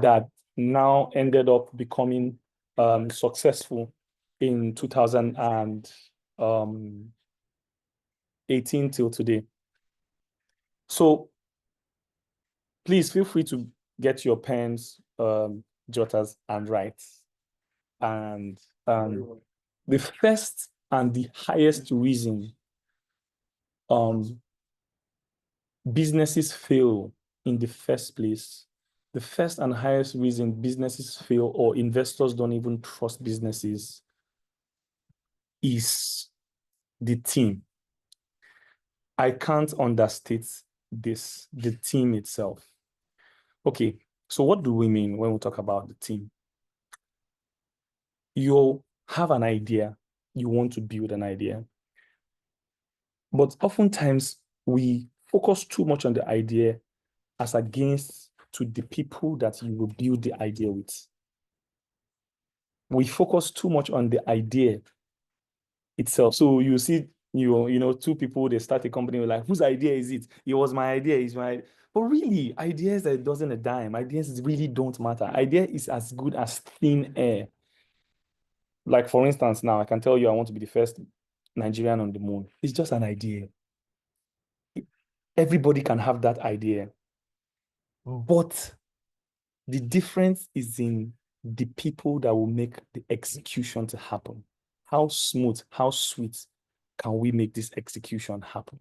that now ended up becoming successful in 2018 till today. So please feel free to get your pens, jotters, and write. And the first and the highest reason businesses fail in the first place, the first and highest reason businesses fail or investors don't even trust businesses is the team. I can't understate this, the team itself. Okay, so what do we mean when we talk about the team? You have an idea, you want to build an idea, but oftentimes we focus too much on the idea as against to the people that you will build the idea with. We focus too much on the idea itself. So you see, two people, they start a company, like, whose idea is it? It was my idea, it's my... But really, ideas that doesn't a dime. Ideas really don't matter. Idea is as good as thin air. Like, for instance, now I can tell you I want to be the first Nigerian on the moon. It's just an idea. Everybody can have that idea. But the difference is in the people that will make the execution to happen. How smooth, how sweet can we make this execution happen?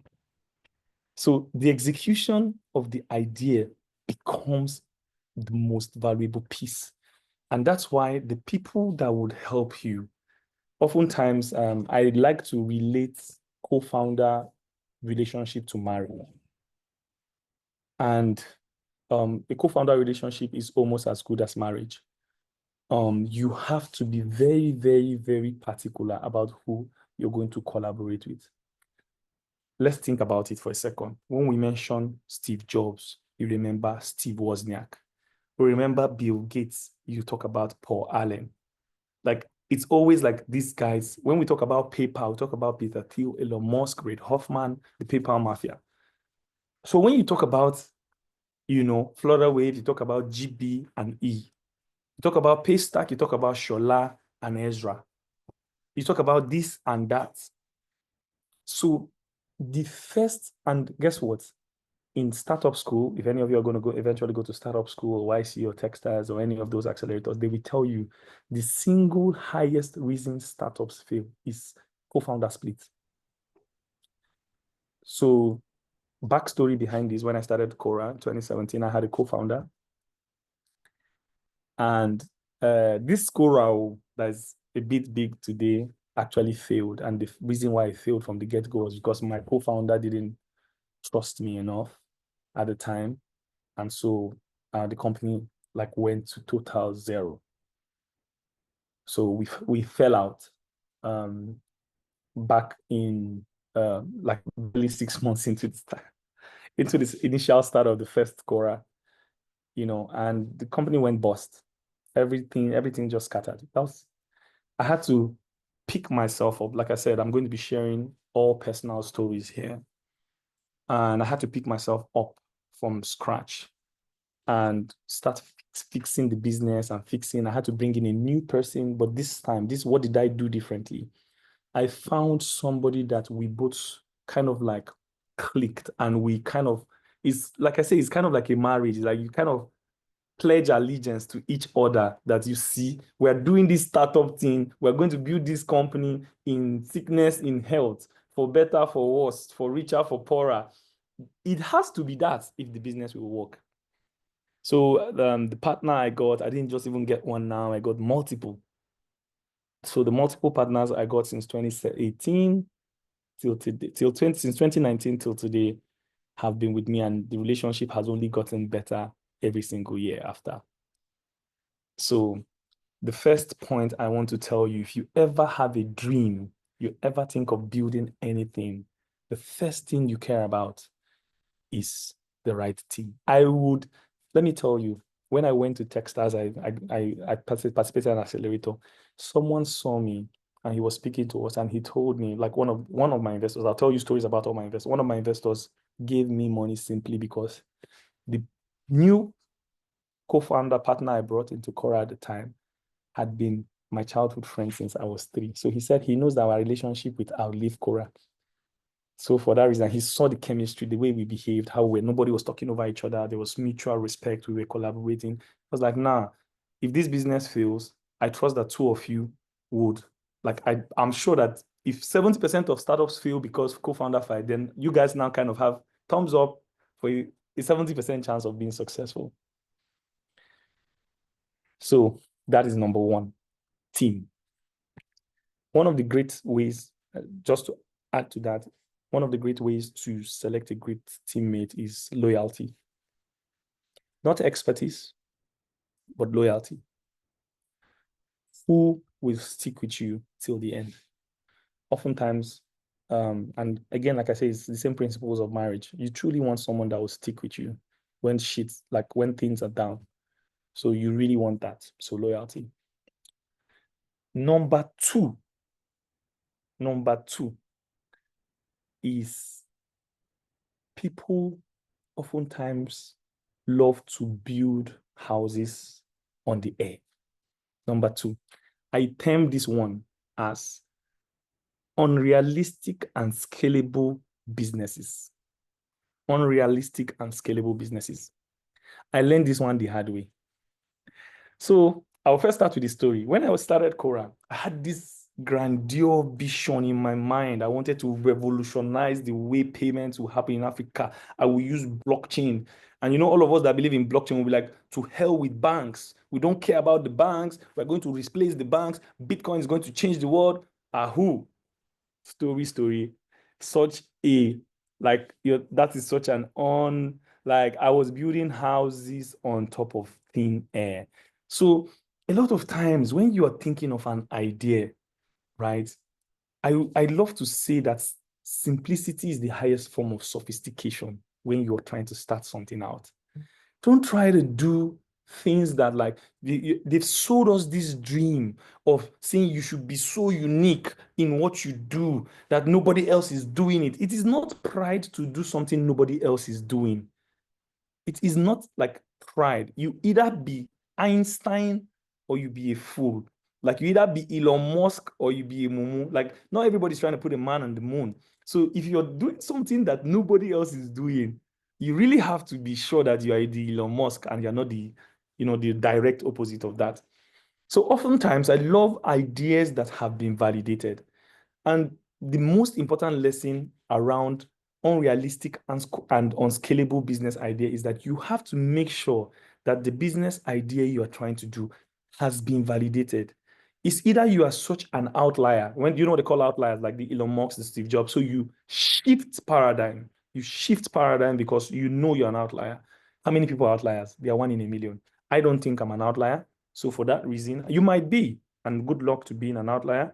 So the execution of the idea becomes the most valuable piece. And that's why the people that would help you, oftentimes, I like to relate co-founder relationship to marriage. And a co-founder relationship is almost as good as marriage. You have to be very, very, very particular about who you're going to collaborate with. Let's think about it for a second. When we mention Steve Jobs, you remember Steve Wozniak. We remember Bill Gates, you talk about Paul Allen. Like, it's always like these guys. When we talk about PayPal, we talk about Peter Thiel, Elon Musk, Reid Hoffman, the PayPal mafia. So when you talk about, Florida Wave, you talk about GB and E. You talk about Paystack, you talk about Shola and Ezra. You talk about this and that. So the first, and guess what? In startup school, if any of you are going to eventually go to startup school or YC or Techstars or any of those accelerators, they will tell you the single highest reason startups fail is co-founder split. So backstory behind this, when I started Quora in 2017, I had a co-founder. And this Quora that is a bit big today actually failed. And the reason why it failed from the get-go was because my co-founder didn't trust me enough at the time. And so the company went to total zero. So we fell out back in really 6 months into this initial start of the first Quora, and the company went bust. Everything just scattered. I had to pick myself up. Like I said, I'm going to be sharing all personal stories here. And I had to pick myself up from scratch and start fixing the business and I had to bring in a new person. But this time, what did I do differently? I found somebody that we both kind of clicked, and we kind of, it's like I say, it's kind of like a marriage. It's like you kind of pledge allegiance to each other, that you see, we're doing this startup thing. We're going to build this company in sickness, in health, for better, for worse, for richer, for poorer. It has to be that if the business will work. So the partner I got, I didn't just even get one now, I got multiple. So the multiple partners I got since 2018 since 2019 till today have been with me, and the relationship has only gotten better every single year after. So the first point I want to tell you, if you ever have a dream, you ever think of building anything, the first thing you care about is the right team. Let me tell you, when I went to Techstars, I participated in an accelerator. Someone saw me and he was speaking to us, and he told me, like one of my investors, I'll tell you stories about all my investors. One of my investors gave me money simply because the new co-founder partner I brought into Quora at the time had been my childhood friend since I was 3. So he said he knows that our relationship with outlive Quora. So for that reason, he saw the chemistry, the way we behaved, how nobody was talking over each other. There was mutual respect. We were collaborating. I was like, nah, if this business fails, I trust that 2 of you would. Like, I'm sure that if 70% of startups fail because co-founder fight, then you guys now kind of have thumbs up for a 70% chance of being successful. So that is number 1, team. One of the great ways, just to add to that, one of the great ways to select a great teammate is loyalty. Not expertise, but loyalty. Who will stick with you till the end? Oftentimes, and again, like I say, it's the same principles of marriage. You truly want someone that will stick with you when when things are down. So you really want that. So loyalty. Number two is people oftentimes love to build houses on the air. Number 2, I term this one as unrealistic and scalable businesses. Unrealistic and scalable businesses. I learned this one the hard way. So I'll first start with the story. When I started Quora, I had this grandeur vision in my mind. I wanted to revolutionize the way payments will happen in Africa. I will use blockchain. And all of us that believe in blockchain will be like, to hell with banks. We don't care about the banks. We're going to replace the banks. Bitcoin is going to change the world. Ahoo. Story. Such a, that is such an I was building houses on top of thin air. So a lot of times when you are thinking of an idea, right, I love to say that simplicity is the highest form of sophistication when you're trying to start something out. Don't try to do things that they've sold us this dream of saying you should be so unique in what you do that nobody else is doing it. It is not pride to do something nobody else is doing. It is not like pride. You either be Einstein or you be a fool. Like you either be Elon Musk or you be a mumu. Like not everybody's trying to put a man on the moon. So if you're doing something that nobody else is doing, you really have to be sure that you are the Elon Musk and you're not the direct opposite of that. So oftentimes I love ideas that have been validated. And the most important lesson around unrealistic and unscalable business idea is that you have to make sure that the business idea you are trying to do has been validated. It's either you are such an outlier, when what they call outliers, like the Elon Musk, the Steve Jobs. So you shift paradigm. You shift paradigm because you're an outlier. How many people are outliers? They are 1 in a million. I don't think I'm an outlier. So for that reason, you might be, and good luck to being an outlier.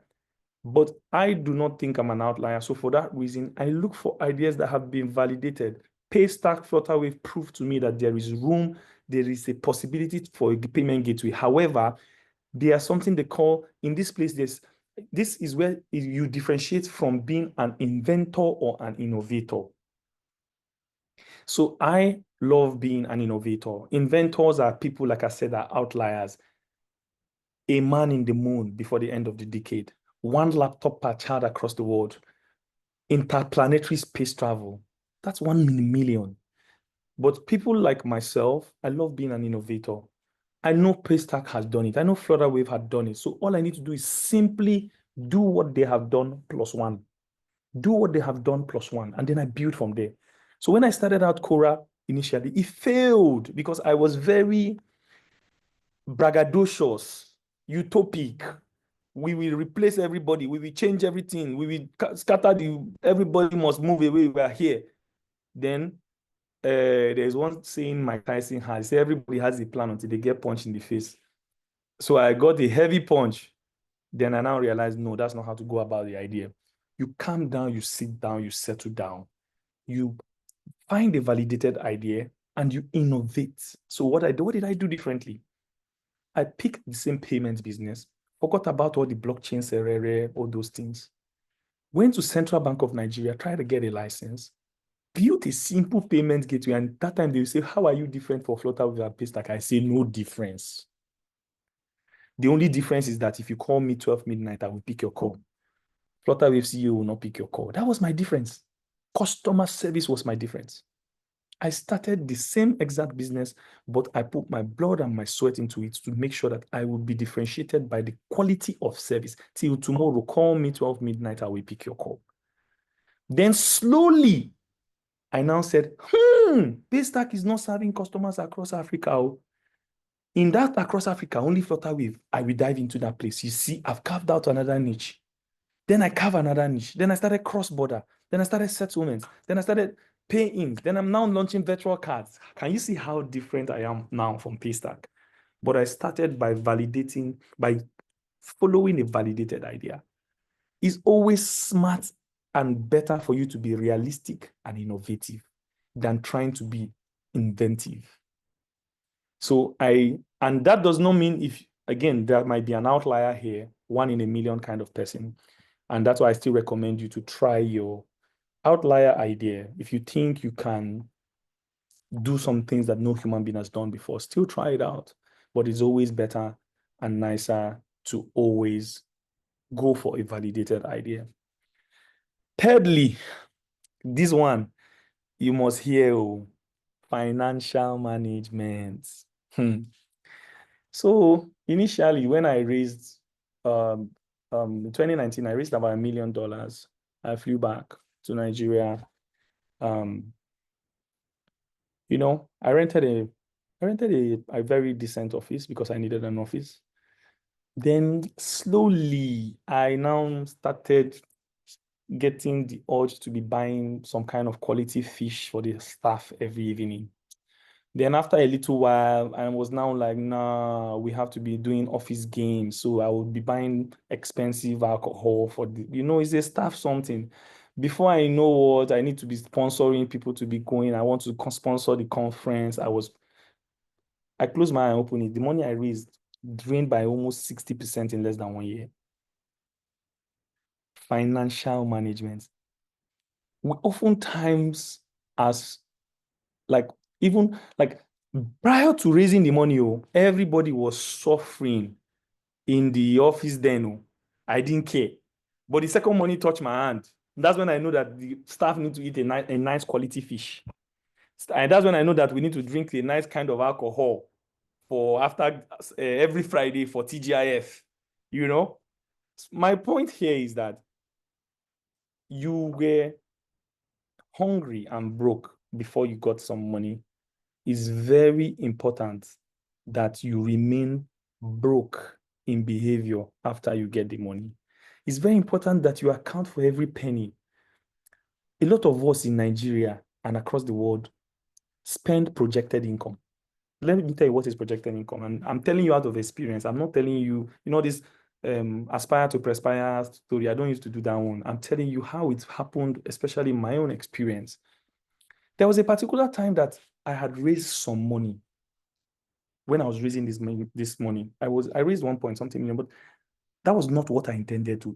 But I do not think I'm an outlier. So for that reason, I look for ideas that have been validated. Paystack, Flutterwave proved to me that there is room, there is a possibility for a payment gateway. However, there's something they call, in this place, this is where you differentiate from being an inventor or an innovator. So I love being an innovator. Inventors are people, like I said, are outliers. A man in the moon before the end of the decade. 1 laptop per child across the world. Interplanetary space travel. That's 1 in a million. But people like myself, I love being an innovator. I know Paystack has done it. I know Flutterwave had done it. So all I need to do is simply do what they have done +1. Do what they have done +1. And then I build from there. So when I started out Quora initially, it failed because I was very braggadocious, utopic. We will replace everybody. We will change everything. We will scatter everybody must move away. We are here. Then there's one saying Mike Tyson has. Everybody has a plan until they get punched in the face. So I got a heavy punch. Then I now realized, no, that's not how to go about the idea. You calm down, you sit down, you settle down. You find a validated idea and you innovate. So what did I do differently? I picked the same payments business, forgot about all the blockchain, all those things. Went to Central Bank of Nigeria, tried to get a license. built a simple payment gateway, and that time they will say, how are you different for Flutterwave and Paystack? I say, no difference. The only difference is that if you call me 12 midnight, I will pick your call. Flutterwave CEO will not pick your call. That was my difference. Customer service was my difference. I started the same exact business, but I put my blood and my sweat into it to make sure that I would be differentiated by the quality of service. Till tomorrow, call me 12 midnight, I will pick your call. Then slowly, I now said, Paystack is not serving customers across Africa. In that across Africa, only Flutterwave, I will dive into that place. You see, I've carved out another niche. Then I carve another niche. Then I started cross-border. Then I started settlements. Then I started pay-ins. Then I'm now launching virtual cards. Can you see how different I am now from Paystack? But I started by validating, by following a validated idea. It's always smart and better for you to be realistic and innovative than trying to be inventive. So and that does not mean if, again, there might be an outlier here, 1 in a million kind of person. And that's why I still recommend you to try your outlier idea. If you think you can do some things that no human being has done before, still try it out. But it's always better and nicer to always go for a validated idea. Thirdly, this one, you must hear financial management. So initially, when I raised, in 2019, I raised about $1 million. I flew back to Nigeria. I rented a very decent office because I needed an office. Then slowly, I now started getting the urge to be buying some kind of quality fish for the staff every evening. Then after a little while, I was now like, nah, we have to be doing office games. So I would be buying expensive alcohol for it's a staff something. Before I know what, I need to be sponsoring people to be going. I want to sponsor the conference. I closed my eye and opened it. The money I raised drained by almost 60% in less than 1 year. Financial management. We oftentimes, even prior to raising the money, everybody was suffering in the office then. I didn't care. But the second money touched my hand. That's when I know that the staff need to eat a nice quality fish. And that's when I know that we need to drink a nice kind of alcohol for after every Friday for TGIF. My point here is that you were hungry and broke before you got some money. It's very important that you remain broke in behavior after you get the money. It's very important that you account for every penny. A lot of us in Nigeria and across the world spend projected income. Let me tell you what is projected income. And I'm telling you out of experience. I'm not telling you, this aspire to perspire story. I don't used to do that one. I'm telling you how it happened, especially in my own experience. There was a particular time that I had raised some money. When I was raising this money, I raised 1 point something million, but that was not what I intended to.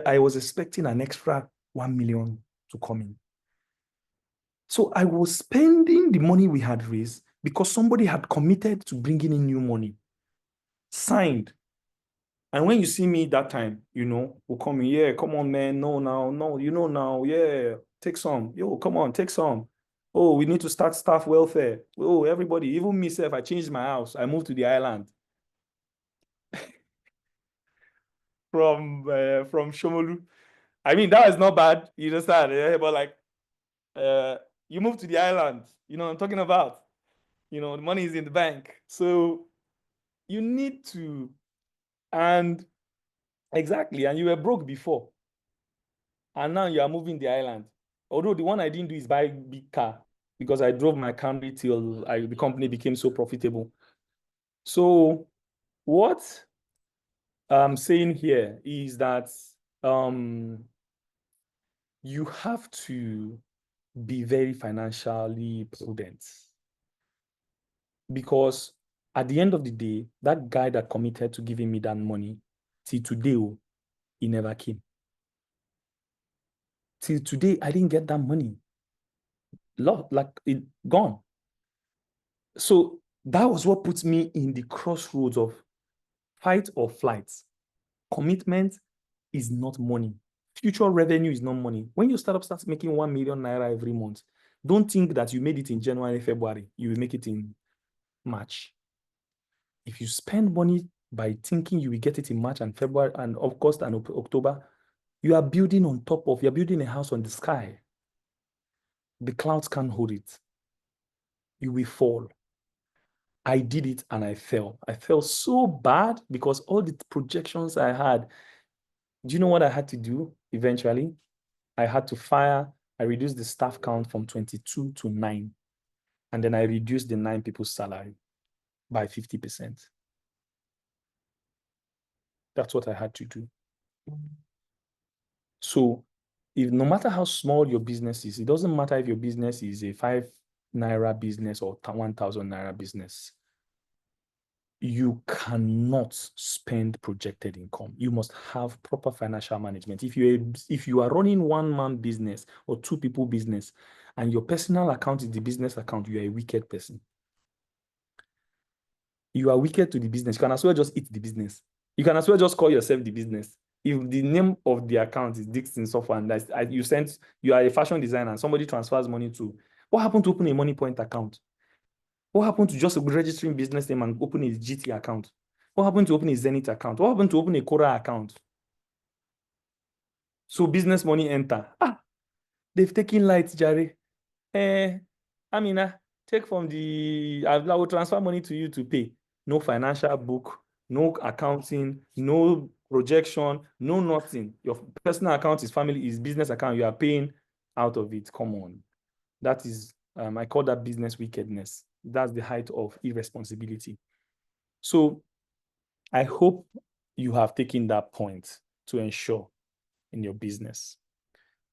I was expecting an extra 1 million to come in. So I was spending the money we had raised because somebody had committed to bringing in new money, signed. And when you see me that time, will come in, yeah, come on, man, no, now, yeah, take some. Yo, come on, take some. Oh, we need to start staff welfare. Oh, everybody, even myself, I changed my house. I moved to the island. From Shomolu. I mean, that is not bad. You understand? Yeah? But you moved to the island. You know what I'm talking about? The money is in the bank. So you need to, and exactly, and you were broke before. And now you are moving the island. Although the one I didn't do is buy a big car because I drove my Camry till the company became so profitable. So what I'm saying here is that you have to be very financially prudent, because at the end of the day, that guy that committed to giving me that money, till today, he never came. Till today, I didn't get that money. like it gone. So that was what put me in the crossroads of fight or flight. Commitment is not money. Future revenue is not money. When your startup starts making 1 million naira every month, don't think that you made it in January, February. You will make it in March. If you spend money by thinking you will get it in March and February and August and October, you are building on top of, you're building a house on the sky. The clouds can't hold it. You will fall. I did it and I fell. I fell so bad because all the projections I had, do you know what I had to do eventually? I had to fire, I reduced the staff count from 22 to 9. And then I reduced the 9 people's salary by 50%. That's what I had to do. So if no matter how small your business is, it doesn't matter if your business is a 5 naira business or 1,000 naira business, you cannot spend projected income. You must have proper financial management. If you are running one-man business or 2 people business and your personal account is the business account, you are a wicked person. You are wicked to the business. You can as well just eat the business. You can as well just call yourself the business. If the name of the account is Dixon Software and you are a fashion designer and somebody transfers money to, what happened to open a money point account? What happened to just registering business name and open a GT account? What happened to open a Zenith account? What happened to open a Cora account? So business money enter. They've taken light, Jerry. Amina, take from I will transfer money to you to pay. No financial book, no accounting, no projection, no nothing. Your personal account is business account. You are paying out of it. Come on. That is, I call that business wickedness. That's the height of irresponsibility. So I hope you have taken that point to ensure in your business.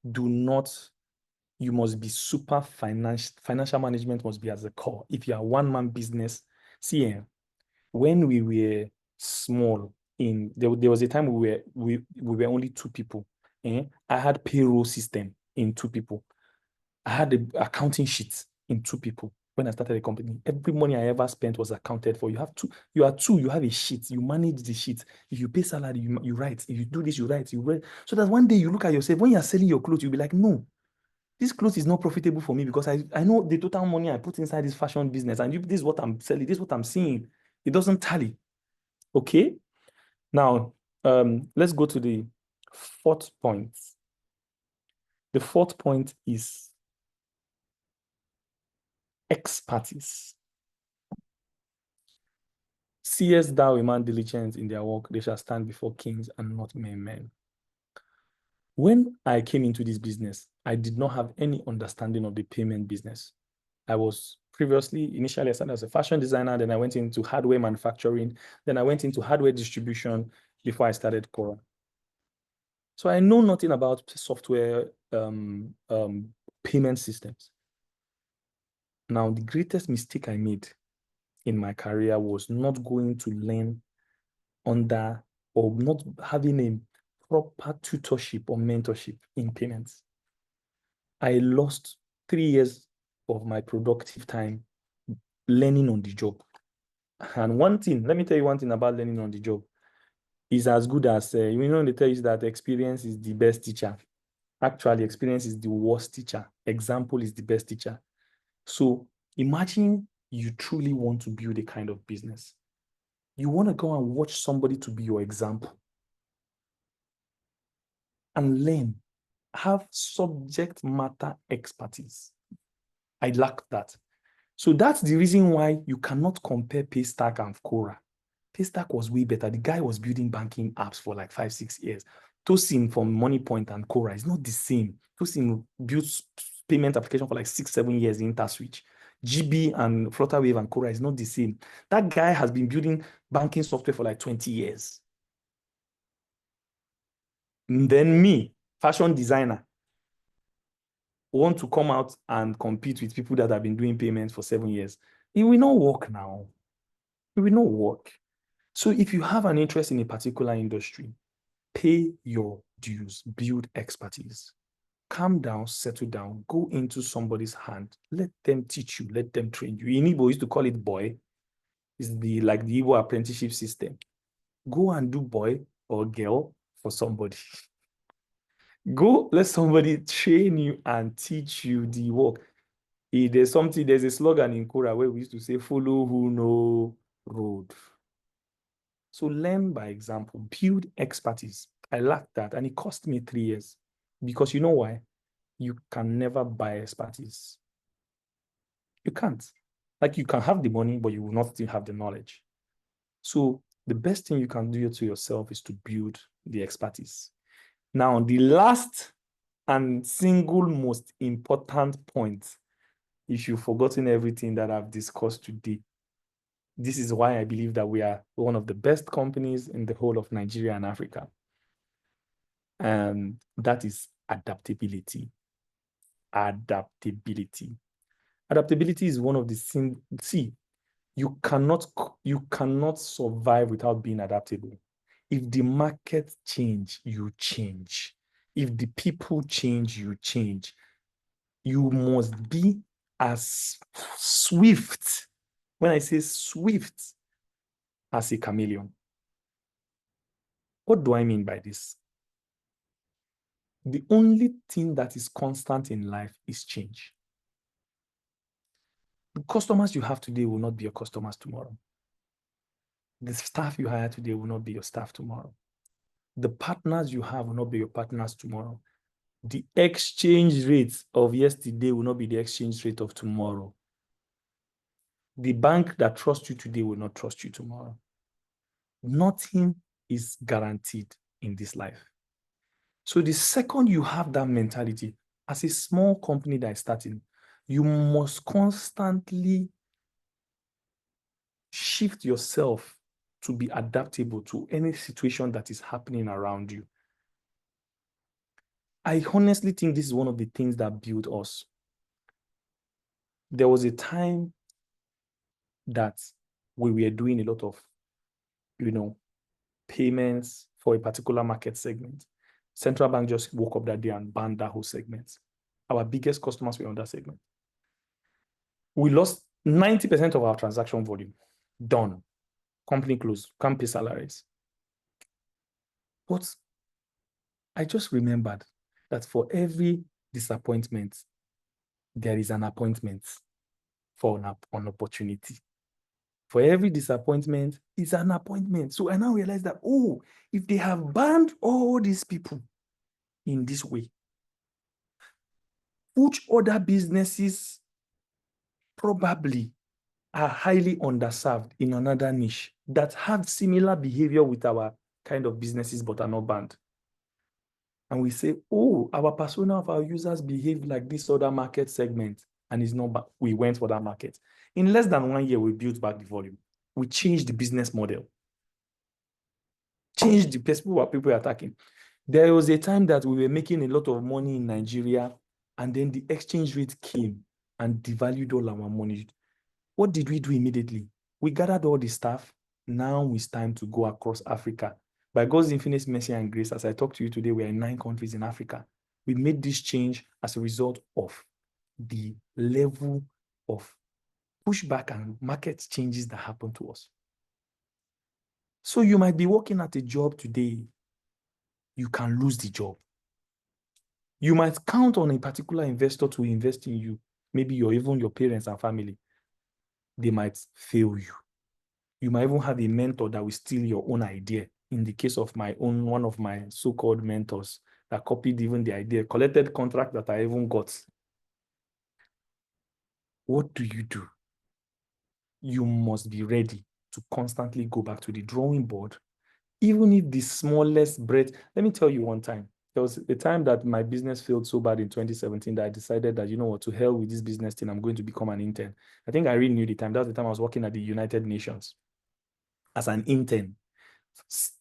You must be super financial management must be at the core. If you are one-man business, see, when we were small, there was a time we were only 2 people. I had payroll system in 2 people. I had the accounting sheets in 2 people when I started the company. Every money I ever spent was accounted for. You are 2, you have a sheet, you manage the sheet. If you pay salary, you write. If you do this, you write. So that one day you look at yourself, when you're selling your clothes, you'll be like, no, this clothes is not profitable for me because I know the total money I put inside this fashion business and this is what I'm selling, this is what I'm seeing. It doesn't tally. Okay. Now, let's go to the 4th point. The 4th point is expertise. Seest thou a man diligent in their work, they shall stand before kings and not mere men. When I came into this business, I did not have any understanding of the payment business. I was initially I started as a fashion designer, then I went into hardware manufacturing, then I went into hardware distribution before I started Cora. So I know nothing about software payment systems. Now, the greatest mistake I made in my career was not going to learn under or not having a proper tutorship or mentorship in payments. I lost 3 years of my productive time learning on the job. And let me tell you one thing about learning on the job is as good as, they tell you that experience is the best teacher. Actually, experience is the worst teacher. Example is the best teacher. So imagine you truly want to build a kind of business. You want to go and watch somebody to be your example and learn, have subject matter expertise. I lack that. So that's the reason why you cannot compare Paystack and Cora. Paystack was way better. The guy was building banking apps for like 5-6 years. 𝐁𝐮 from MoneyPoint and Cora is not the same. 𝐁𝐮 built payment application for like 6-7 years in InterSwitch. GB and Flutterwave and Cora is not the same. That guy has been building banking software for like 20 years. And then me, fashion designer, want to come out and compete with people that have been doing payments for 7 years. It will not work now. It will not work. So if you have an interest in a particular industry, pay your dues, build expertise. calm down, settle down, go into somebody's hand, let them teach you, let them train you. In Igbo, used to call it boy. It's like the Igbo apprenticeship system. Go and do boy or girl for somebody. Go, let somebody train you and teach you the work. There's a slogan in Kora where we used to say, follow who know road. So learn by example, build expertise. I lacked that, and it cost me 3 years. Because you know why? You can never buy expertise. You can't. Like, you can have the money, but you will not still have the knowledge. So the best thing you can do to yourself is to build the expertise. Now, the last and single most important point, if you've forgotten everything that I've discussed today, this is why I believe that we are one of the best companies in the whole of Nigeria and Africa. And that is adaptability. Adaptability. Adaptability is one of the things. See, you cannot survive without being adaptable. If the market change, you change. If the people change, you change. You must be as swift. When I say swift, as a chameleon. What do I mean by this? The only thing that is constant in life is change. The customers you have today will not be your customers tomorrow. The staff you hire today will not be your staff tomorrow. The partners you have will not be your partners tomorrow. The exchange rate of yesterday will not be the exchange rate of tomorrow. The bank that trusts you today will not trust you tomorrow. Nothing is guaranteed in this life. So the second you have that mentality, as a small company that is starting, you must constantly shift yourself to be adaptable to any situation that is happening around you. I honestly think this is one of the things that built us. There was a time that we were doing a lot of, payments for a particular market segment. Central Bank just woke up that day and banned that whole segment. Our biggest customers were on that segment. We lost 90% of our transaction volume. Done. Company closed. Can't pay salaries. But I just remembered that for every disappointment, there is an appointment for an opportunity. For every disappointment is an appointment. So I now realize that, if they have banned all these people in this way, which other businesses probably are highly underserved in another niche that have similar behavior with our kind of businesses but are not banned? And we say, our persona of our users behave like this other market segment and is not banned. We went for that market. In less than 1 year, we built back the volume. We changed the business model. Changed the people are attacking. There was a time that we were making a lot of money in Nigeria, and then the exchange rate came and devalued all our money. What did we do immediately? We gathered all the staff. Now it's time to go across Africa. By God's infinite mercy and grace, as I talk to you today, we are in 9 countries in Africa. We made this change as a result of the level of pushback and market changes that happen to us. So you might be working at a job today. You can lose the job. You might count on a particular investor to invest in you. Maybe even your parents and family. They might fail you. You might even have a mentor that will steal your own idea. In the case of one of my so-called mentors that copied even the idea, collected contract that I even got. What do? You must be ready to constantly go back to the drawing board, even if the smallest breath. Let me tell you one time. There was a time that my business failed so bad in 2017 that I decided that, to hell with this business thing, I'm going to become an intern. I think I really knew the time. That was the time I was working at the United Nations as an intern.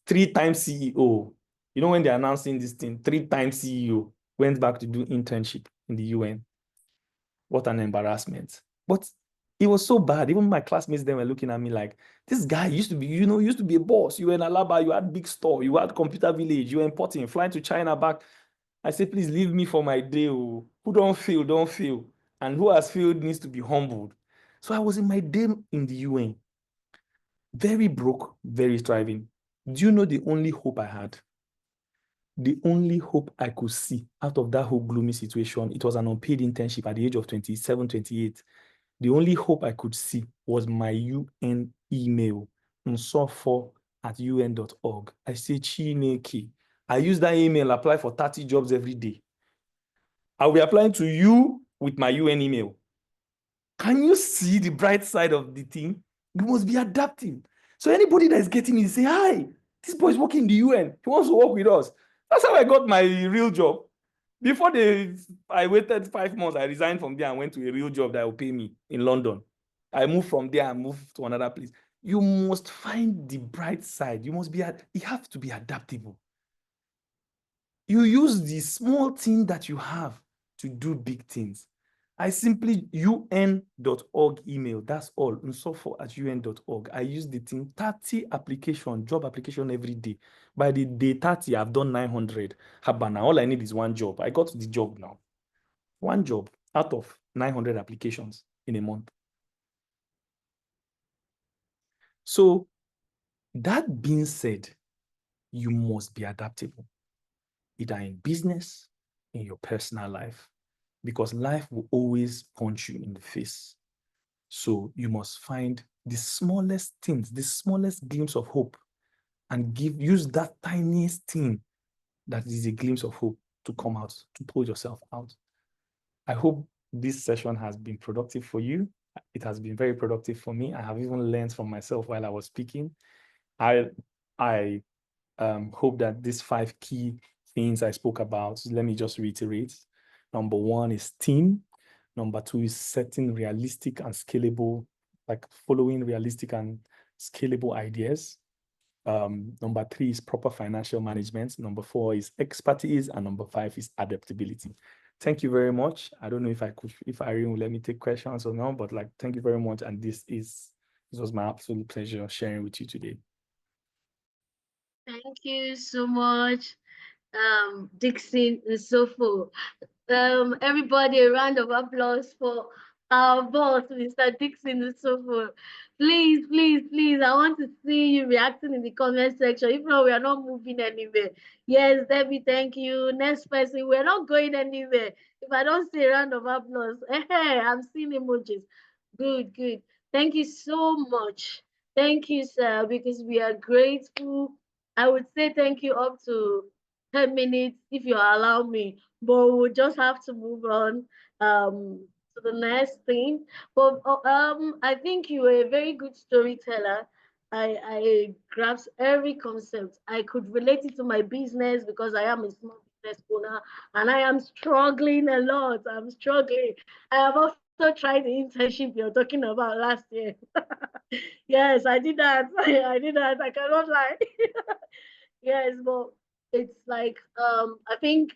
3-time CEO. When they're announcing this thing, 3-time CEO went back to do internship in the UN. What an embarrassment. But it was so bad. Even my classmates then were looking at me like, this guy used to be a boss. You were in Alaba, you had big store, you had computer village, you were importing, flying to China back. I say, please leave me for my day. Oh. Who don't fail, don't fail. And who has failed needs to be humbled. So I was in my day in the UN. Very broke, very thriving. Do you know the only hope I had? The only hope I could see out of that whole gloomy situation, it was an unpaid internship at the age of 27, 28. The only hope I could see was my UN email, nsofo@un.org. I say, Chineke. I use that email, apply for 30 jobs every day. I'll be applying to you with my UN email. Can you see the bright side of the thing? You must be adaptive. So anybody that is getting me, say, hi, this boy is working in the UN. He wants to work with us. That's how I got my real job. Before I waited 5 months, I resigned from there and went to a real job that will pay me in London. I moved from there and moved to another place. You must find the bright side. You have to be adaptable. You use the small thing that you have to do big things. I simply un.org email. That's all. nsofo@un.org. I use the thing 30 job application every day. By the day 30, I've done 900. Habana, all I need is one job. I got the job now. One job out of 900 applications in a month. So that being said, you must be adaptable, either in business, in your personal life, because life will always punch you in the face. So you must find the smallest things, the smallest glimpse of hope, and use that tiniest thing that is a glimpse of hope to come out, to pull yourself out. I hope this session has been productive for you. It has been very productive for me. I have even learned from myself while I was speaking. I hope that these 5 key things I spoke about, let me just reiterate. Number 1 is team. Number 2 is setting realistic and scalable, like following realistic and scalable ideas. Number 3 is proper financial management. Number 4 is expertise. And number 5 is adaptability. Thank you very much. I don't know if Irene will let me take questions or not, but thank you very much. And this was my absolute pleasure sharing with you today. Thank you so much, 𝐁𝐿𝐬𝐬𝐬. Everybody, a round of applause for our boss, Mr. 𝐁𝐿𝐬𝐬𝐬. Please, please, please, I want to see you reacting in the comment section. If not, we are not moving anywhere. Yes, Debbie, thank you. Next person, we're not going anywhere. If I don't say a round of applause, I'm seeing emojis. Good, good. Thank you so much. Thank you, sir, because we are grateful. I would say thank you up to 10 minutes if you allow me, but we'll just have to move on to the next thing. But I think you were a very good storyteller. I grasped every concept. I could relate it to my business because I am a small business owner and I am struggling a lot. I'm struggling. I have also tried the internship you're talking about last year. Yes, I did that. I did that. I cannot lie. Yes, but it's like I think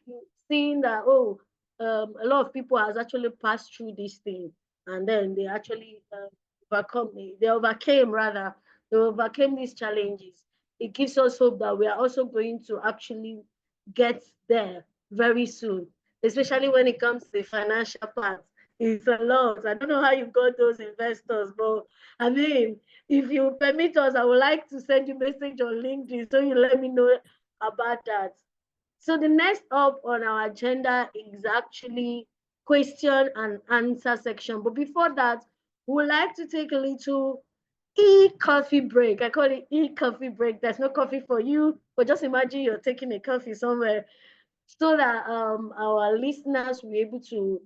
seeing that a lot of people has actually passed through this thing and then they actually they overcame rather they overcame these challenges. It gives us hope that we are also going to actually get there very soon, especially when it comes to the financial part. It's a lot. I don't know how you got those investors, but I mean, if you permit us, I would like to send you a message on LinkedIn so you let me know about that. So the next up on our agenda is actually question and answer section. But before that, we would like to take a little coffee break. I call it coffee break. There's no coffee for you, but just imagine you're taking a coffee somewhere so that our listeners will be able to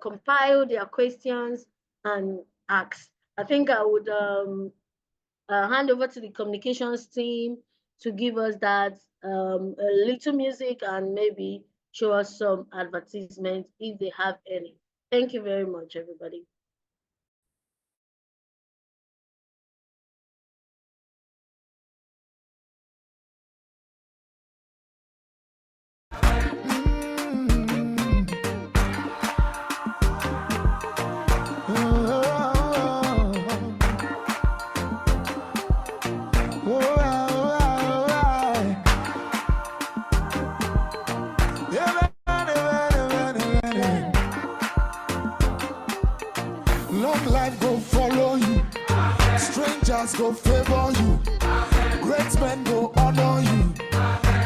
compile their questions and ask. I think I would hand over to the communications team to give us that a little music and maybe show us some advertisements if they have any. Thank you very much, everybody. Governments go favor you. Great men go honor you.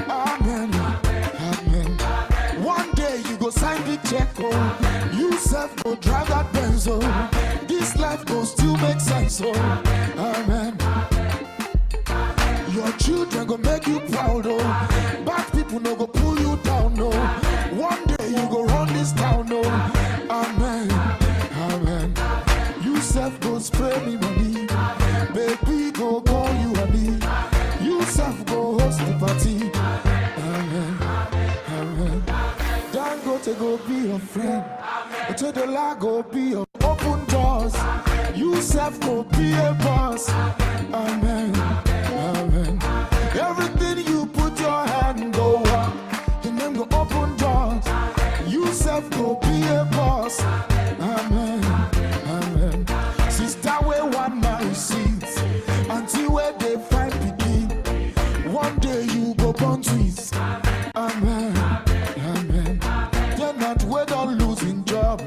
Amen. Amen. One day you go sign the check. Oh. You self go drive that Benz. Oh. This life go still make sense. Oh. Amen. Your children go make you proud. Oh. Bad people no go pull you down. No. One day you go run this town. Oh. Amen. Amen. You self go spray me money. Baby go call you honey. You self go host the party. Amen. Amen. Don't go to go be your friend. To the law go be your open doors. You self go be a boss. Amen. Amen. Everything you put your hand go up. Your name go open doors. You self go be a boss. Amen. Amen. Sister where one man sees until where they find begin. One day you go born twins. Amen. Amen. They're not where don't losing job.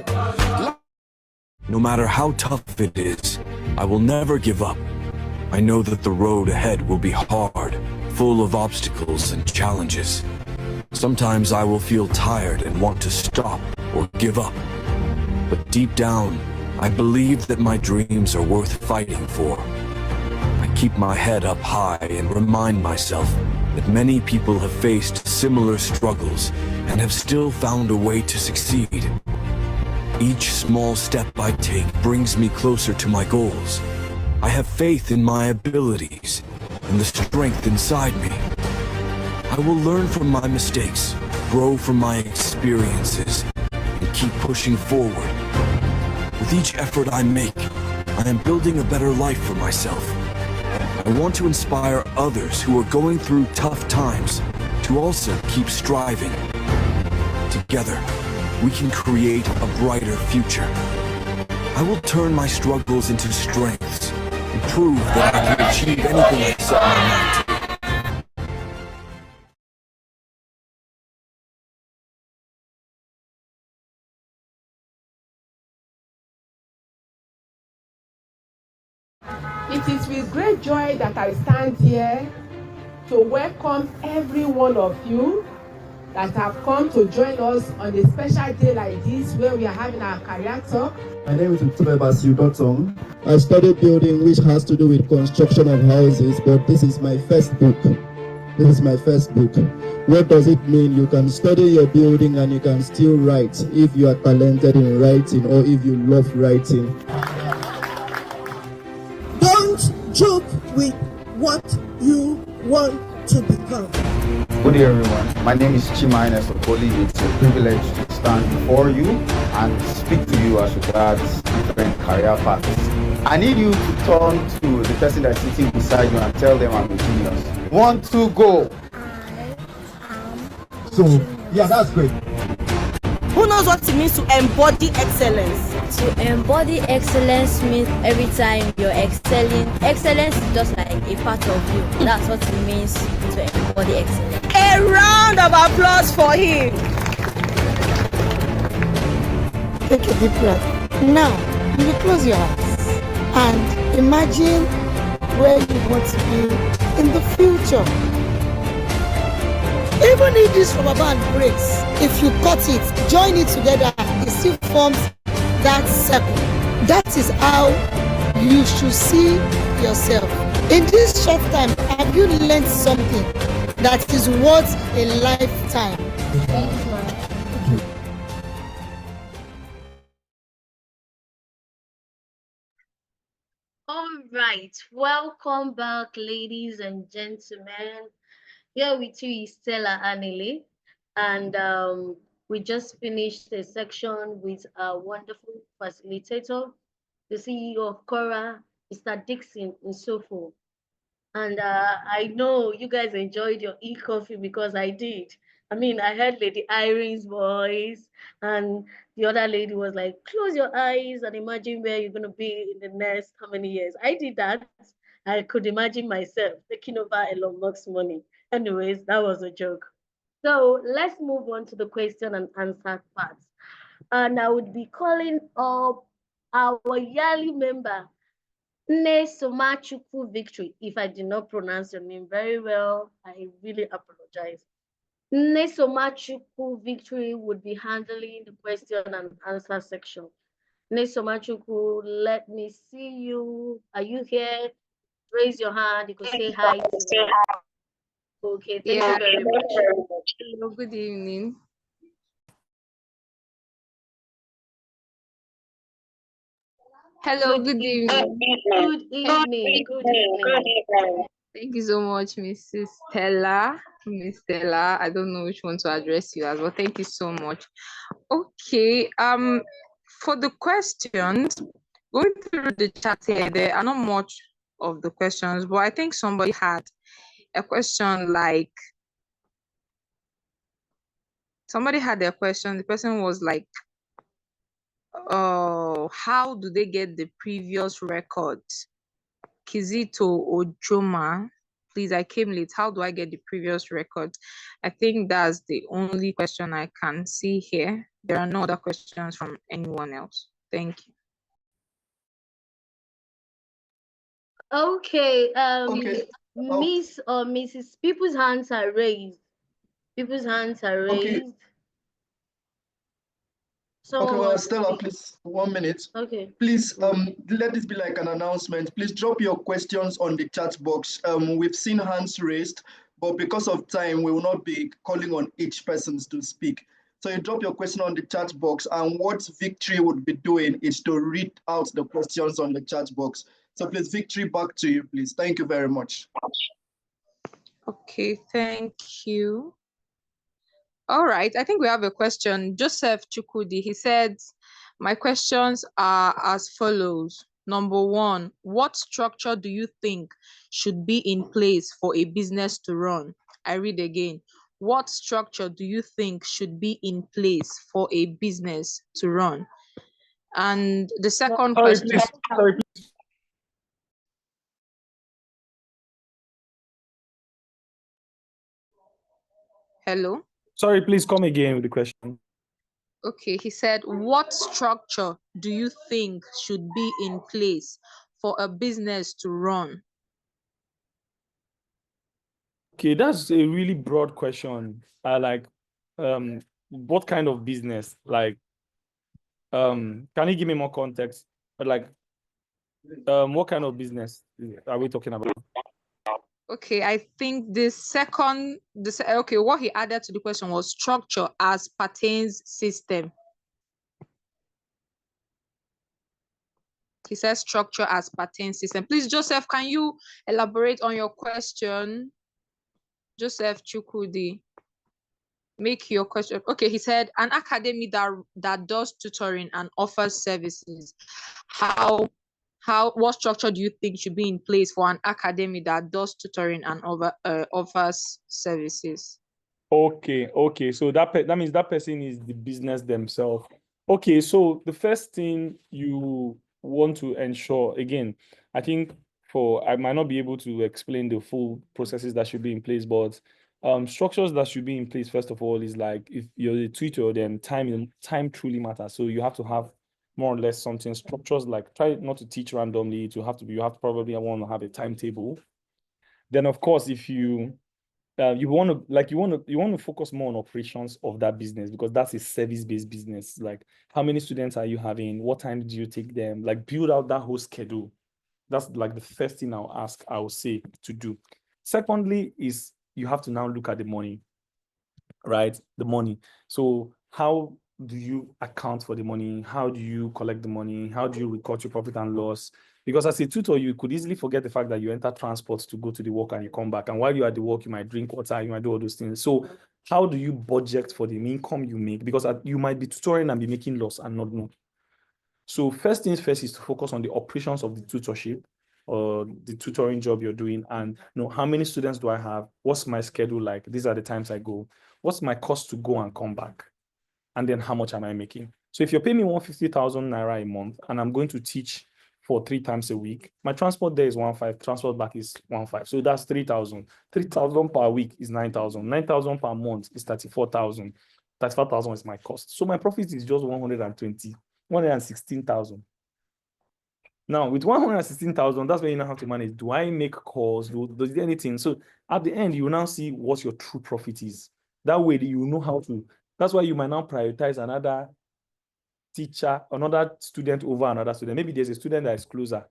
No matter how tough it is, I will never give up. I know that the road ahead will be hard, full of obstacles and challenges. Sometimes I will feel tired and want to stop or give up. But deep down, I believe that my dreams are worth fighting for. I keep my head up high and remind myself that many people have faced similar struggles and have still found a way to succeed. Each small step I take brings me closer to my goals. I have faith in my abilities and the strength inside me. I will learn from my mistakes, grow from my experiences, and keep pushing forward. With each effort I make, I am building a better life for myself. I want to inspire others who are going through tough times to also keep striving. Together, we can create a brighter future. I will turn my struggles into strengths and prove that I can achieve anything I set my mind to. It is with great joy that I stand here to welcome every one of you that have come to join us on a special day like this where we are having our career talk. My name is 𝐁𝐮𝐬𝐢𝐧𝐞𝐬𝐬. I studied building, which has to do with construction of houses, but this is my first book. This is my first book. What does it mean? You can study your building and you can still write if you are talented in writing or if you love writing. Don't joke with what you want to become. Good day everyone, my name is 𝐁𝐮𝐬𝐢𝐧𝐞𝐬𝐬. It's a privilege to stand before you and speak to you as regards different career paths. I need you to turn to the person that's sitting beside you and tell them I'm a genius. 1, 2, go! So, yeah, that's great. Who knows what it means to embody excellence? To embody excellence means every time you're excelling. Excellence is just like a part of you. That's what it means to embody excellence. A round of applause for him. Take a deep breath. Now, you will close your eyes and imagine where you want to be in the future. Even if this rubber band breaks, if you cut it, join it together, it still forms that circle. That is how you should see yourself. In this short time, have you learned something that is worth a lifetime? All right, welcome back, ladies and gentlemen. Here with you is Stella Anile, and we just finished a section with a wonderful facilitator, the CEO of Cora, Mr. Dixon Nsofo. And I know you guys enjoyed your e-coffee because I did. I mean, I heard Lady Irene's voice, and the other lady was like, close your eyes and imagine where you're going to be in the next how many years. I did that. I could imagine myself taking over Elon Musk's money. Anyways, that was a joke. So let's move on to the question and answer part. And I would be calling up our yearly member, 𝐁𝐮𝐬𝐢𝐧𝐞𝐬𝐬 Victory. If I did not pronounce your name very well, I really apologize. 𝐁𝐮𝐬𝐢𝧑𝐬𝐬 Victory would be handling the question and answer section. 𝐁𝐮𝐬𝐢𝧑𝐬𝐬, let me see you. Are you here? Raise your hand. You could say hi to me. Okay, thank you very much. Hello, good evening. Hello, good evening. Good evening. Good evening. Thank you so much, Mrs. Stella. Miss Stella, I don't know which one to address you as well. Thank you so much. Okay, for the questions, going through the chat here, there are not much of the questions, but I think somebody had a question like, the person was like, how do they get the previous records? Kizito Ojoma, please, I came late. How do I get the previous records? I think that's the only question I can see here. There are no other questions from anyone else. Thank you. Okay. Okay. Miss or Mrs. People's hands are raised. People's hands are raised. Okay. Someone Okay, wants Stella, please, 1 minute. Okay. Please, let this be like an announcement. Please drop your questions on the chat box. We've seen hands raised, but because of time, we will not be calling on each person to speak. So you drop your question on the chat box, and what Victory would be doing is to read out the questions on the chat box. So please, Victory, back to you, please. Thank you very much. Okay, thank you. All right, I think we have a question. Joseph Chukudi, he said, my questions are as follows. Number one, what structure do you think should be in place for a business to run? I read again. What structure do you think should be in place for a business to run? And the second question. Sorry, please. Hello? Sorry, please come again with the question. Okay, he said, what structure do you think should be in place for a business to run? Okay, that's a really broad question. What kind of business? Like, can you give me more context? But like, what kind of business are we talking about? Okay, I think what he added to the question was structure as pertains system. He says structure as pertains system. Please, Joseph, can you elaborate on your question? Joseph Chukudi, make your question. Okay, he said an academy that does tutoring and offers services. What structure do you think should be in place for an academy that does tutoring and offers services? Okay. So that means that person is the business themselves. Okay, so the first thing you want to ensure, again, I think I might not be able to explain the full processes that should be in place, but structures that should be in place, first of all, is like if you're a tutor, then time truly matters. So you have to have more or less something structures, like try not to teach randomly. You have to probably want to have a timetable. Then of course, if you want to focus more on operations of that business, because that's a service-based business. Like, how many students are you having? What time do you take them? Like, build out that whole schedule. That's like the first thing I will say to do. Secondly is you have to now look at the money, right? The money. So how do you account for the money? How do you collect the money? How do you record your profit and loss? Because as a tutor, you could easily forget the fact that you enter transport to go to the work and you come back. And while you're at the work, you might drink water, you might do all those things. So how do you budget for the income you make? Because you might be tutoring and be making loss and not know. So first things first is to focus on the operations of the tutorship or the tutoring job you're doing, and how many students do I have? What's my schedule like? These are the times I go. What's my cost to go and come back? And then how much am I making? So if you're paying me 150,000 naira a month and I'm going to teach for 3 times a week, my transport there is 1.5, transport back is 1.5. So that's 3,000. 3,000 per week is 9,000. 9,000 per month is 34,000. 35,000 is my cost. So my profit is just 116,000. Now, with 116,000, that's where you now have to manage. Do I make calls? Does there anything? So at the end, you now see what your true profit is. That way, you know how to. That's why you might now prioritize another teacher, another student over another student. Maybe there's a student that is closer.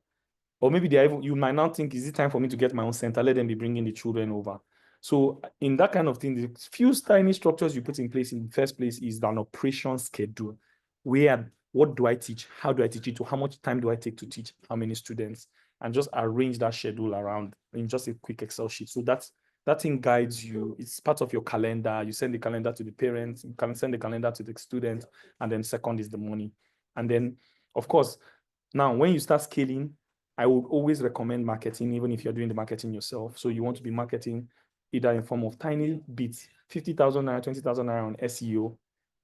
Or maybe you might now think, is it time for me to get my own center? Let them be bringing the children over. So in that kind of thing, the few tiny structures you put in place in the first place is an operation schedule. What do I teach? How do I teach it? How much time do I take to teach? How many students? And just arrange that schedule around in just a quick Excel sheet. So that thing guides you. It's part of your calendar. You send the calendar to the parents. You can send the calendar to the student. And then second is the money. And then, of course, now when you start scaling, I would always recommend marketing, even if you're doing the marketing yourself. So you want to be marketing either in form of tiny bits, 50,000 naira, 20,000 naira on SEO,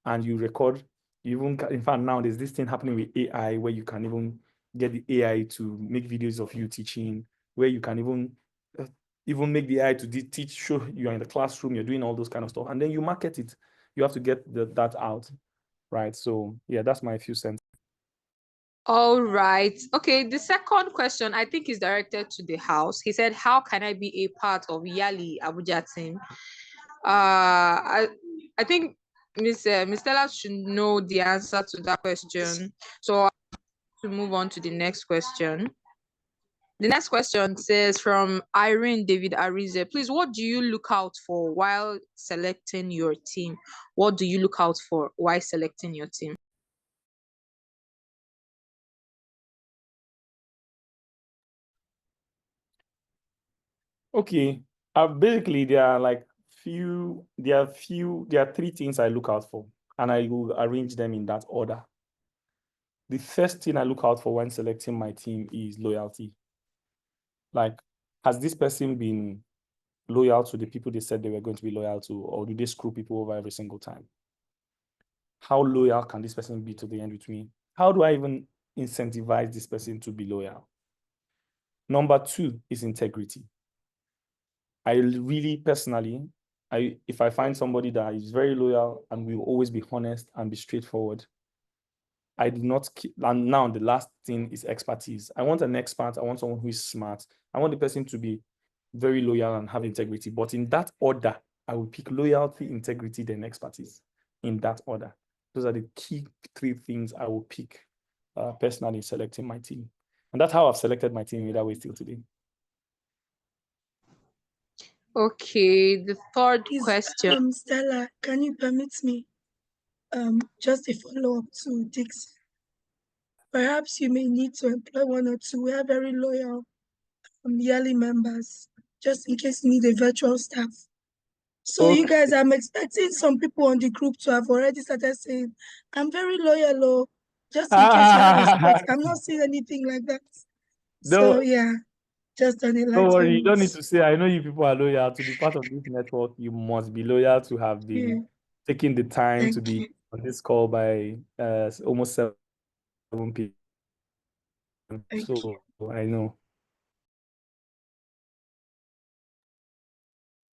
and you record. In fact, now there's this thing happening with AI where you can even get the AI to make videos of you teaching, where you can even make the AI to teach, show you're in the classroom, you're doing all those kind of stuff, and then you market it. You have to get that out, right? So yeah, that's my few cents. All right. Okay, the second question I think is directed to the house. He said, how can I be a part of 𝐢𝐬𝐽𝐬 𝐌𝐞𝐬𝐧𝐿 team? I think Miss Stella should know the answer to that question. So to move on to the next question. The next question says from Irene David Arize, please, what do you look out for while selecting your team? What do you look out for while selecting your team? Okay. Basically, there are three things I look out for, and I will arrange them in that order. The first thing I look out for when selecting my team is loyalty. Like, has this person been loyal to the people they said they were going to be loyal to, or do they screw people over every single time? How loyal can this person be to the end with me? How do I even incentivize this person to be loyal? Number two is integrity. I really personally, if I find somebody that is very loyal and will always be honest and be straightforward, I do not keep. And now the last thing is expertise. I want an expert. I want someone who is smart. I want the person to be very loyal and have integrity. But in that order, I will pick loyalty, integrity, then expertise. In that order. Those are the key three things I will pick personally selecting my team. And that's how I've selected my team in that way still today. Okay, the third question. Stella, can you permit me just a follow-up to Dix? Perhaps you may need to employ one or two. We are very loyal yearly members, just in case you need a virtual staff. So Okay. you guys, I'm expecting some people on the group to have already started saying, I'm very loyal, just in case you have respect. I'm not seeing anything like that. So yeah, just on it like don't worry, you don't need to say, I know you people are loyal to be part of this network. You must be loyal to have been taking the time to be on this call by almost 7 p.m. So I know.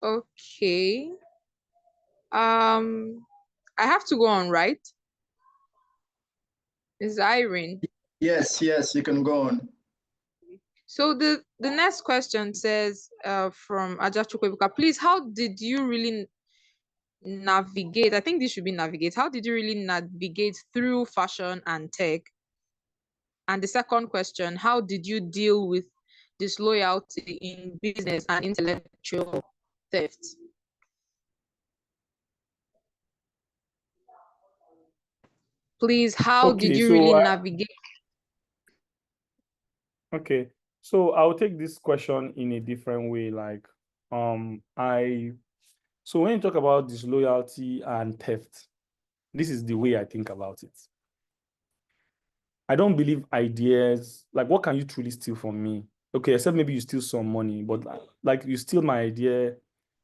Okay. I have to go on, right? Is Irene? Yes, you can go on. So the next question says from Ajachukwuebuka, please, how did you really navigate? I think this should be navigate. How did you really navigate through fashion and tech? And the second question, how did you deal with disloyalty in business and intellectual theft? Please, how did you really navigate? Okay, so I'll take this question in a different way. Like, so when you talk about disloyalty and theft, this is the way I think about it. I don't believe ideas, like what can you truly steal from me? Okay, except maybe you steal some money, but like you steal my idea,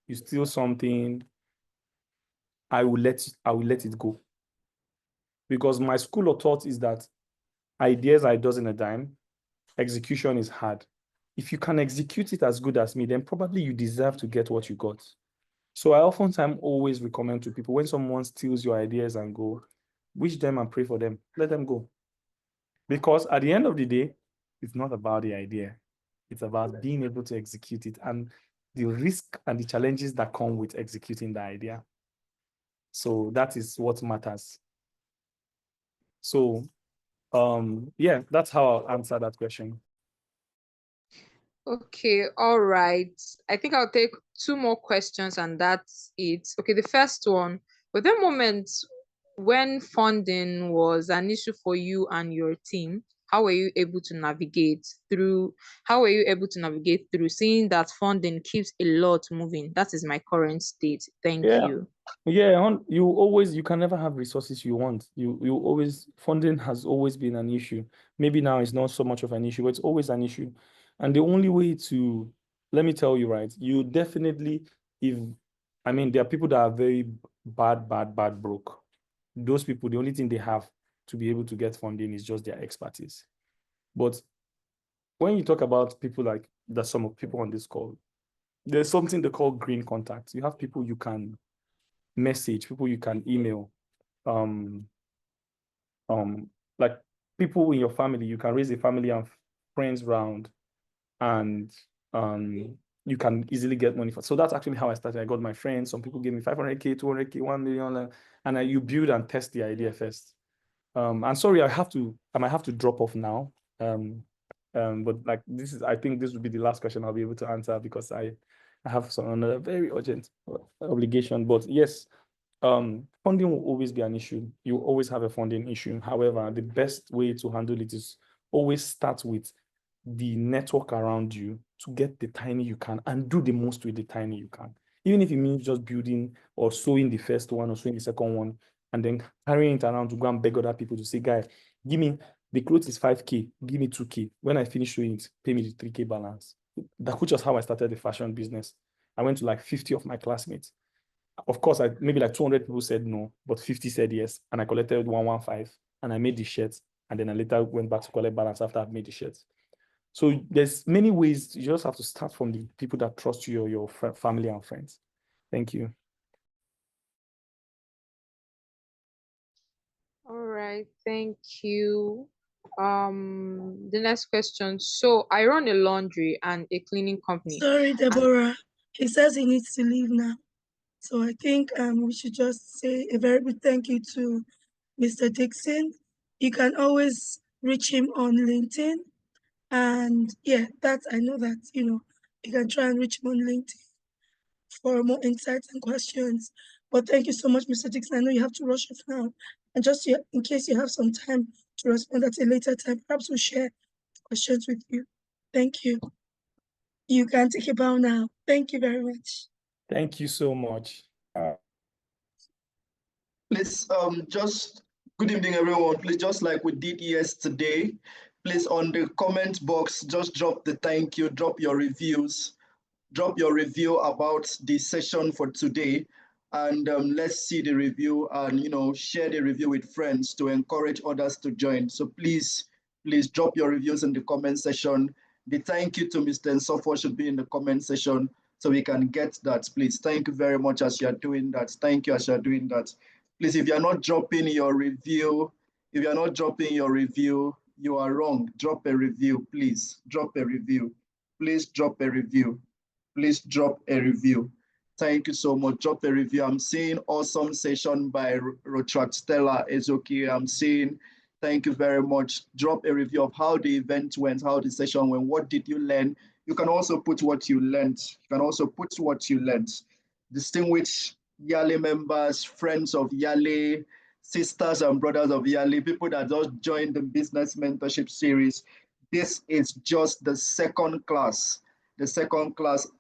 you steal something, I will let it go. Because my school of thought is that ideas are a dozen a dime, execution is hard. If you can execute it as good as me, then probably you deserve to get what you got. So I oftentimes always recommend to people, when someone steals your ideas and go, wish them and pray for them, let them go. Because at the end of the day, it's not about the idea. It's about being able to execute it and the risk and the challenges that come with executing the idea. So that is what matters. So yeah, that's how I'll answer that question. Okay, all right. I think I'll take 2 more questions and that's it. Okay, the first one, were there moments when funding was an issue for you and your team? How were you able to navigate through? How were you able to navigate through seeing that funding keeps a lot moving? That is my current state. Thank you. Yeah, you can never have resources you want. You always, funding has always been an issue. Maybe now it's not so much of an issue, but it's always an issue. And the only way to, let me tell you, right, you definitely, there are people that are very bad broke. Those people, the only thing they have to be able to get funding is just their expertise. But when you talk about people like there's some of people on this call, there's something they call green contacts. You have people you can message, people you can email, like people in your family, you can raise a family and friends round, and you can easily get money for. So that's actually how I started. I got my friends. Some people gave me 500K, 200K, 1 million, and you build and test the idea first. And sorry, I might have to drop off now. But like I think this will be the last question I'll be able to answer because I have another very urgent obligation. But yes, funding will always be an issue. You always have a funding issue. However, the best way to handle it is always start with the network around you to get the tiny you can and do the most with the tiny you can. Even if it means just building or sewing the first one or sewing the second one and then carrying it around to go and beg other people to say, guy, give me, the clothes is 5K, give me 2K. When I finish sewing it, pay me the 3K balance. That was just how I started the fashion business. I went to like 50 of my classmates. Of course, maybe like 200 people said no, but 50 said yes. And I collected 115 and I made the shirts. And then I later went back to collect balance after I've made the shirts. So there's many ways. You just have to start from the people that trust you or your family and friends. Thank you. All right, thank you. The next question. So I run a laundry and a cleaning company. Sorry, Deborah. He says he needs to leave now. So I think we should just say a very big thank you to Mr. Dixon. You can always reach him on LinkedIn. And yeah, I know that, you can try and reach him on LinkedIn for more insights and questions. But thank you so much, Mr. Dixon. I know you have to rush off now. And just in case you have some time to respond at a later time, perhaps we'll share questions with you. Thank you. You can take a bow now. Thank you very much. Thank you so much. Please, just good evening, everyone. Please, just like we did yesterday, please on the comment box, just drop the thank you, drop your reviews, drop your review about the session for today, and let's see the review and share the review with friends to encourage others to join. So please drop your reviews in the comment section. The thank you to Mr. Nsofo should be in the comment section so we can get that. Please, thank you very much as you are doing that. Thank you as you are doing that. Please, if you are not dropping your review, you are wrong. Drop a review, please. Drop a review. Please drop a review. Please drop a review. Thank you so much. Drop a review. I'm seeing awesome session by Rotrak Stella Ezoki. I'm seeing, thank you very much. Drop a review of how the event went, how the session went. What did you learn? You can also put what you learned. Distinguished Yale members, friends of Yale, sisters and brothers of Yale, people that just joined the business mentorship series. This is just the second class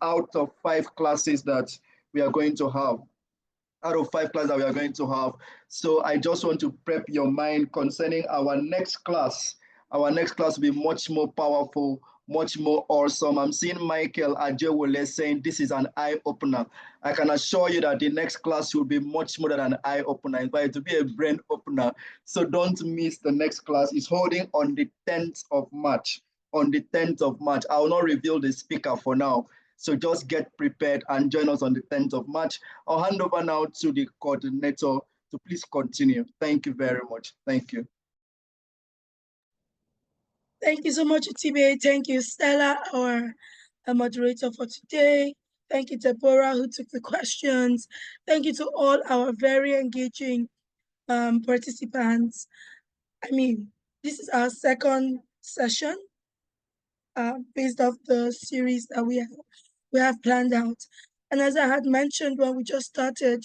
out of 5 classes that we are going to have. So I just want to prep your mind concerning our next class. Our next class will be much more powerful, much more awesome. I'm seeing Michael Ajewole saying this is an eye-opener. I can assure you that the next class will be much more than an eye-opener. In fact, it will be a brain opener. So don't miss the next class. It's holding on the 10th of March. I will not reveal the speaker for now. So just get prepared and join us on the 10th of March. I'll hand over now to the coordinator to please continue. Thank you very much. Thank you. Thank you so much, 𝐷𝐁𝐻. Thank you, Stella, our moderator for today. Thank you, Deborah, who took the questions. Thank you to all our very engaging participants. I mean, this is our second session based off the series that we have planned out. And as I had mentioned when we just started,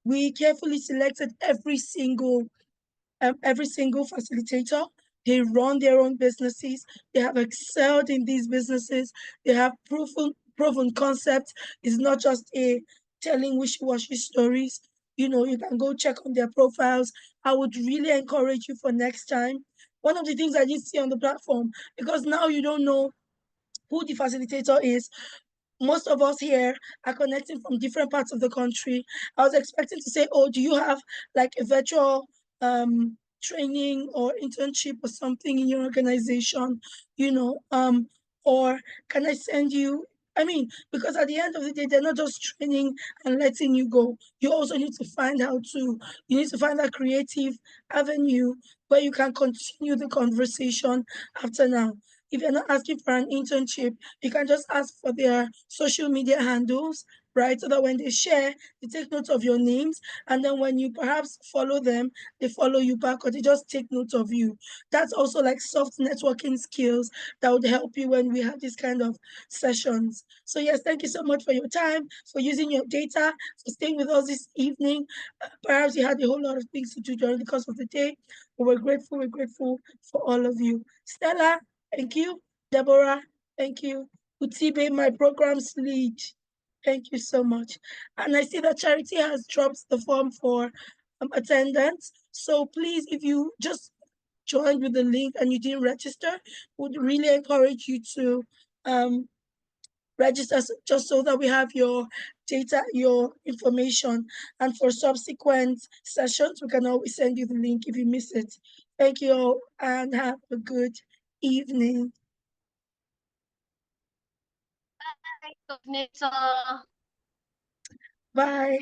we carefully selected every single facilitator. They run their own businesses. They have excelled in these businesses. They have proven concepts. It's not just a telling wishy-washy stories. You know, you can go check on their profiles. I would really encourage you for next time. One of the things I did see on the platform, because now you don't know who the facilitator is, most of us here are connecting from different parts of the country. I was expecting to say, oh, do you have like a virtual training or internship or something in your organization, you know, or can I send you? I mean, because at the end of the day, they're not just training and letting you go. You also need to find you need to find a creative avenue where you can continue the conversation after now. If you're not asking for an internship, you can just ask for their social media handles, right? So that when they share, they take note of your names. And then when you perhaps follow them, they follow you back or they just take note of you. That's also like soft networking skills that would help you when we have these kind of sessions. So yes, thank you so much for your time, for using your data, for staying with us this evening. Perhaps you had a whole lot of things to do during the course of the day. But we're grateful for all of you. Stella, thank you. Deborah, thank you. 𝐷𝐻𝐻, my program's lead. Thank you so much. And I see that Charity has dropped the form for attendance. So please, if you just joined with the link and you didn't register, would really encourage you to register just so that we have your data, your information. And for subsequent sessions, we can always send you the link if you miss it. Thank you all and have a good evening. Bye, coordinator. Bye.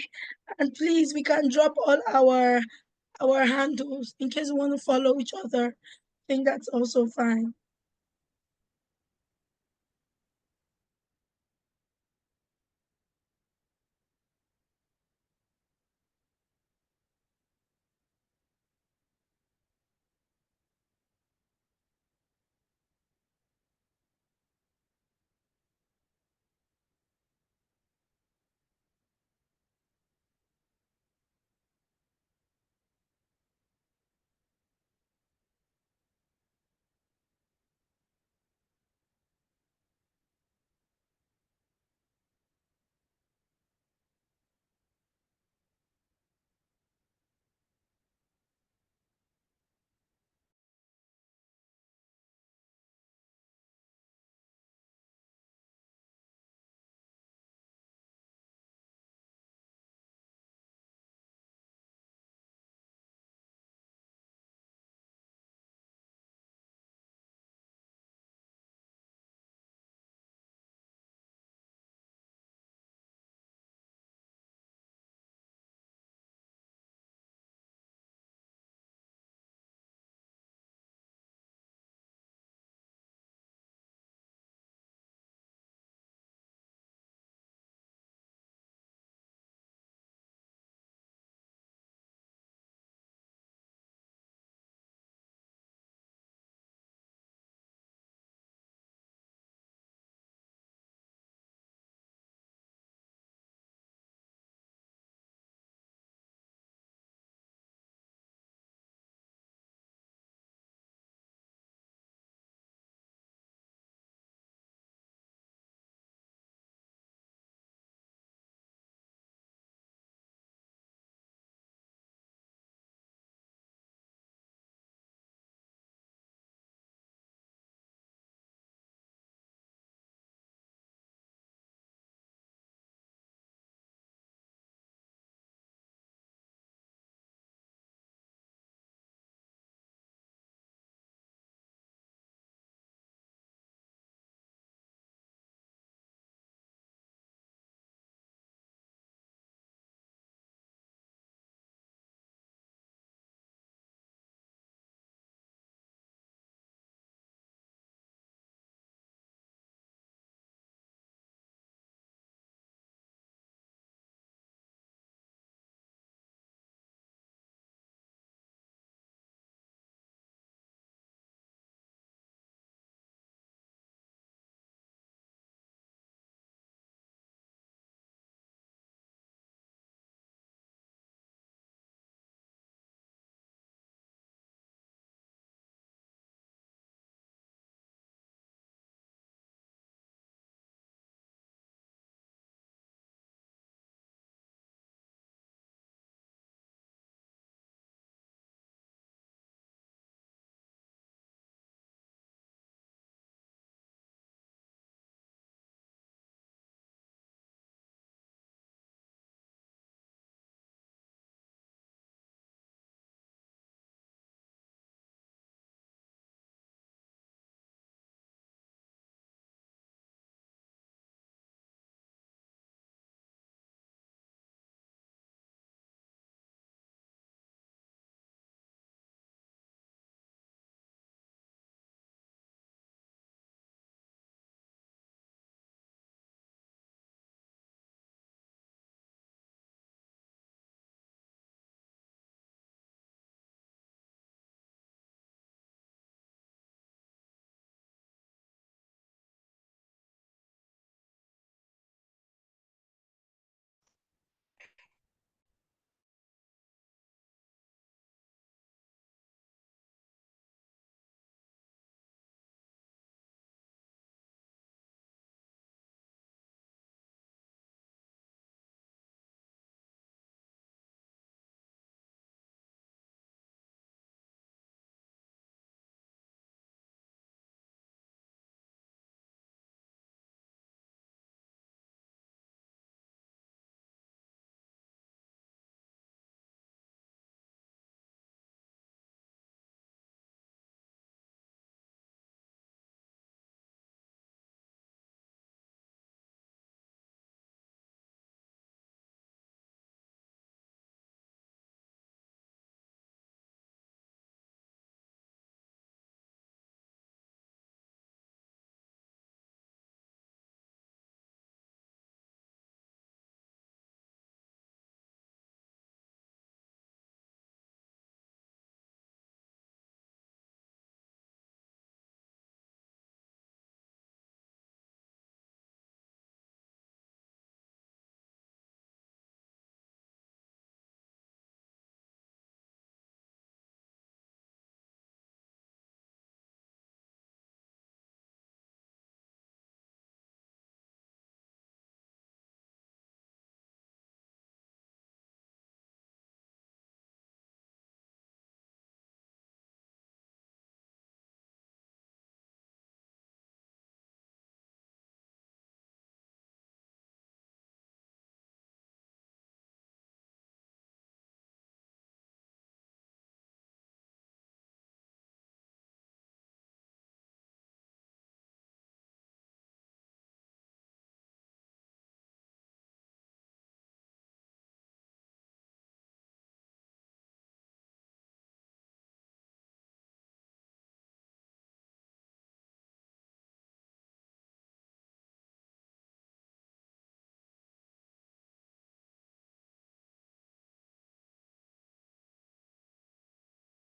And please, we can drop all our handles in case you want to follow each other. I think that's also fine.